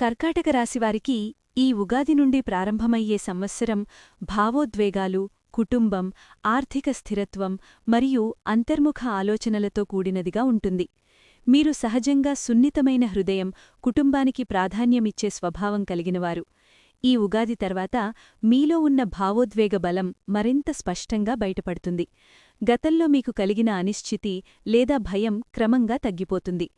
కర్కాటక రాశివారికి ఈ ఉగాది నుండి ప్రారంభమయ్యే సంవత్సరం భావోద్వేగాలు, కుటుంబం, ఆర్థిక స్థిరత్వం మరియు అంతర్ముఖ ఆలోచనలతో కూడినదిగా ఉంటుంది. మీరు సహజంగా సున్నితమైన హృదయం, కుటుంబానికి ప్రాధాన్యమిచ్చే స్వభావం కలిగినవారు. ఈ ఉగాది తర్వాత మీలో ఉన్న భావోద్వేగ బలం మరింత స్పష్టంగా బయటపడుతుంది. గతంలో మీకు కలిగిన అనిశ్చితి లేదా భయం క్రమంగా తగ్గిపోతుంది.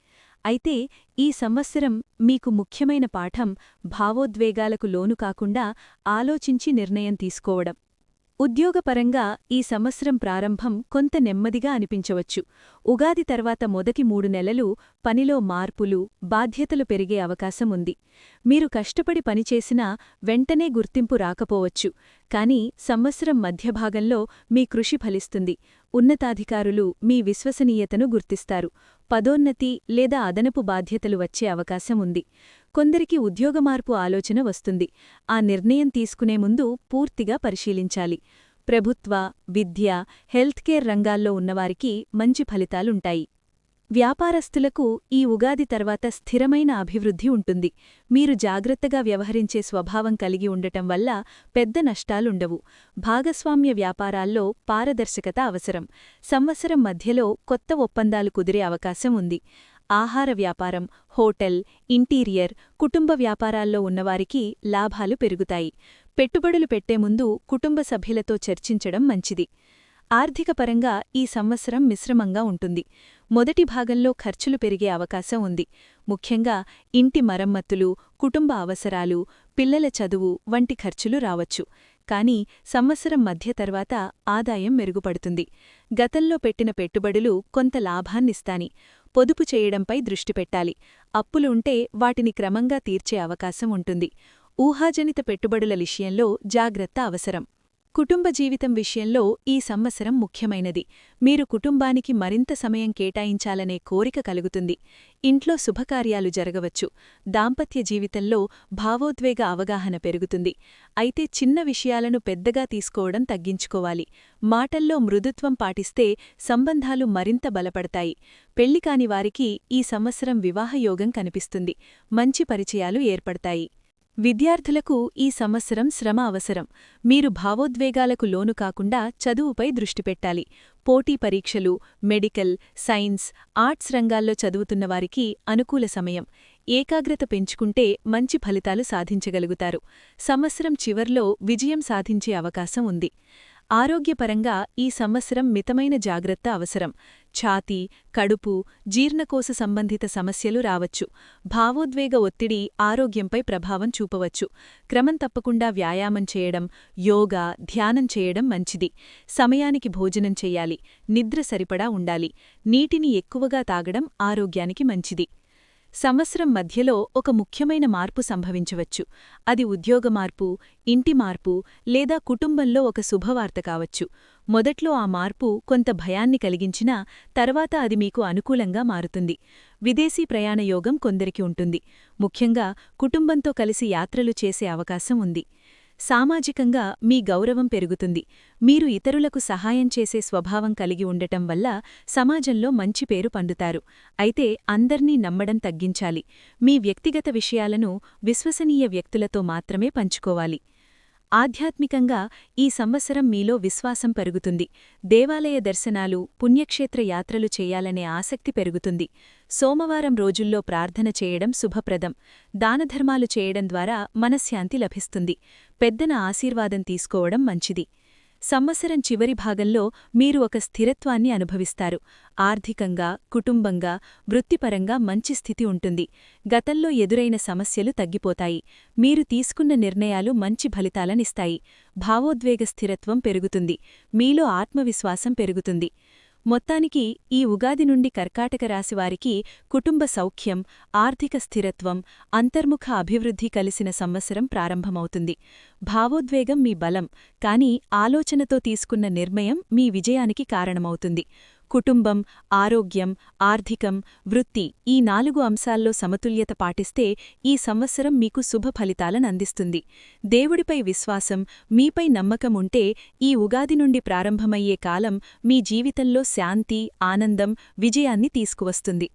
అయితే ఈ సంవత్సరం మీకు ముఖ్యమైన పాఠం భావోద్వేగాలకు లోను కాకుండా ఆలోచించి నిర్ణయం తీసుకోవడం. ఉద్యోగపరంగా ఈ సంవత్సరం ప్రారంభం కొంత నెమ్మదిగా అనిపించవచ్చు. ఉగాది తర్వాత మొదటి 3 నెలలు పనిలో మార్పులు, బాధ్యతలు పెరిగే అవకాశం ఉంది. మీరు కష్టపడి పనిచేసినా వెంటనే గుర్తింపు రాకపోవచ్చు, కానీ సంవత్సరం మధ్యభాగంలో మీ కృషి ఫలిస్తుంది. ఉన్నతాధికారులు మీ విశ్వసనీయతను గుర్తిస్తారు. పదోన్నతి లేదా అదనపు బాధ్యతలు వచ్చే అవకాశం ఉంది. కొందరికి ఉద్యోగమార్పు ఆలోచన వస్తుంది. ఆ నిర్ణయం తీసుకునే ముందు పూర్తిగా పరిశీలించాలి. ప్రభుత్వ, విద్య, హెల్త్కేర్ రంగాల్లో ఉన్నవారికి మంచి ఫలితాలుంటాయి. వ్యాపారస్తులకు ఈ ఉగాది తర్వాత స్థిరమైన అభివృద్ధి ఉంటుంది. మీరు జాగ్రత్తగా వ్యవహరించే స్వభావం కలిగి ఉండటం వల్ల పెద్ద నష్టాలుండవు. భాగస్వామ్య వ్యాపారాల్లో పారదర్శకత అవసరం. సంవత్సరం మధ్యలో కొత్త ఒప్పందాలు కుదిరే అవకాశం ఉంది. ఆహార వ్యాపారం, హోటల్, ఇంటీరియర్, కుటుంబ వ్యాపారాల్లో ఉన్నవారికి లాభాలు పెరుగుతాయి. పెట్టుబడులు పెట్టే ముందు కుటుంబ సభ్యులతో చర్చించడం మంచిది. ఆర్థికపరంగా ఈ సంవత్సరం మిశ్రమంగా ఉంటుంది. మొదటి భాగంలో ఖర్చులు పెరిగే అవకాశం ఉంది. ముఖ్యంగా ఇంటి మరమ్మతులు, కుటుంబ అవసరాలు, పిల్లల చదువు వంటి ఖర్చులు రావచ్చు. కానీ సంవత్సరం మధ్య తర్వాత ఆదాయం మెరుగుపడుతుంది. గతంలో పెట్టిన పెట్టుబడులు కొంత లాభాన్నిస్తాని. పొదుపు చేయడంపై దృష్టి పెట్టాలి. అప్పులు ఉంటే వాటిని క్రమంగా తీర్చే అవకాశం ఉంటుంది. ఊహాజనిత పెట్టుబడుల విషయంలో జాగ్రత్త అవసరం. కుటుంబ జీవితం విషయంలో ఈ సంవత్సరం ముఖ్యమైనది. మీరు కుటుంబానికి మరింత సమయం కేటాయించాలనే కోరిక కలుగుతుంది. ఇంట్లో శుభకార్యాలు జరగవచ్చు. దాంపత్య జీవితంలో భావోద్వేగ అవగాహన పెరుగుతుంది. అయితే చిన్న విషయాలను పెద్దగా తీసుకోవడం తగ్గించుకోవాలి. మాటల్లో మృదుత్వం పాటిస్తే సంబంధాలు మరింత బలపడతాయి. పెళ్లికాని వారికి ఈ సంవత్సరం వివాహయోగం కనిపిస్తుంది. మంచి పరిచయాలు ఏర్పడతాయి. విద్యార్థులకు ఈ సంవత్సరం శ్రమ అవసరం. మీరు భావోద్వేగాలకు లోను కాకుండా చదువుపై దృష్టి పెట్టాలి. పోటీ పరీక్షలు, మెడికల్, సైన్స్, ఆర్ట్స్ రంగాల్లో చదువుతున్నవారికి అనుకూల సమయం. ఏకాగ్రత పెంచుకుంటే మంచి ఫలితాలు సాధించగలుగుతారు. సంవత్సరం చివర్లో విజయం సాధించే అవకాశం ఉంది. ఆరోగ్యపరంగా ఈ సంవత్సరం మితమైన జాగ్రత్త అవసరం. ఛాతీ, కడుపు, జీర్ణకోశ సంబంధిత సమస్యలు రావచ్చు. భావోద్వేగ ఒత్తిడి ఆరోగ్యంపై ప్రభావం చూపవచ్చు. క్రమం తప్పకుండా వ్యాయామం చేయడం, యోగా, ధ్యానం చేయడం మంచిది. సమయానికి భోజనం చెయ్యాలి. నిద్ర సరిపడా ఉండాలి. నీటిని ఎక్కువగా తాగడం ఆరోగ్యానికి మంచిది. సంవత్సరం మధ్యలో ఒక ముఖ్యమైన మార్పు సంభవించవచ్చు. అది ఉద్యోగ మార్పు, ఇంటి మార్పు లేదా కుటుంబంలో ఒక శుభవార్త కావచ్చు. మొదట్లో ఆ మార్పు కొంత భయాన్ని కలిగించినా తర్వాత అది మీకు అనుకూలంగా మారుతుంది. విదేశీ ప్రయాణయోగం కొందరికి ఉంటుంది. ముఖ్యంగా కుటుంబంతో కలిసి యాత్రలు చేసే అవకాశం ఉంది. సామాజికంగా మీ గౌరవం పెరుగుతుంది. మీరు ఇతరులకు సహాయం చేసే స్వభావం కలిగి ఉండటం వల్ల సమాజంలో మంచి పేరు పొందుతారు. అయితే అందర్నీ నమ్మడం తగ్గించాలి. మీ వ్యక్తిగత విషయాలను విశ్వసనీయ వ్యక్తులతో మాత్రమే పంచుకోవాలి. ఆధ్యాత్మికంగా ఈ సంవత్సరం మీలో విశ్వాసం పెరుగుతుంది. దేవాలయ దర్శనాలు, పుణ్యక్షేత్ర యాత్రలు చేయాలనే ఆసక్తి పెరుగుతుంది. సోమవారం రోజుల్లో ప్రార్థన చేయడం శుభప్రదం. దానధర్మాలు చేయడం ద్వారా మనశ్శాంతి లభిస్తుంది. పెద్దన ఆశీర్వాదం తీసుకోవడం మంచిది. సంవత్సరం చివరి భాగంలో మీరు ఒక స్థిరత్వాన్ని అనుభవిస్తారు. ఆర్థికంగా, కుటుంబంగా, వృత్తిపరంగా మంచి స్థితి ఉంటుంది. గతంలో ఎదురైన సమస్యలు తగ్గిపోతాయి. మీరు తీసుకున్న నిర్ణయాలు మంచి ఫలితాలనిస్తాయి. భావోద్వేగ స్థిరత్వం పెరుగుతుంది. మీలో ఆత్మవిశ్వాసం పెరుగుతుంది. మొత్తానికి ఈ ఉగాది నుండి కర్కాటక రాశివారికి కుటుంబ సౌఖ్యం, ఆర్థిక స్థిరత్వం, అంతర్ముఖ అభివృద్ధి కలిసిన సంవత్సరం ప్రారంభమవుతుంది. భావోద్వేగం మీ బలం, కానీ ఆలోచనతో తీసుకున్న నిర్ణయం మీ విజయానికి కారణమవుతుంది. కుటుంబం, ఆరోగ్యం, ఆర్థికం, వృత్తి ఈ 4 అంశాల్లో సమతుల్యత పాటిస్తే ఈ సంవత్సరం మీకు శుభ ఫలితాలనందిస్తుంది. దేవుడిపై విశ్వాసం, మీపై నమ్మకం ఉంటే ఈ ఉగాది నుండి ప్రారంభమయ్యే కాలం మీ జీవితంలో శాంతి, ఆనందం, విజయాన్ని తీసుకువస్తుంది.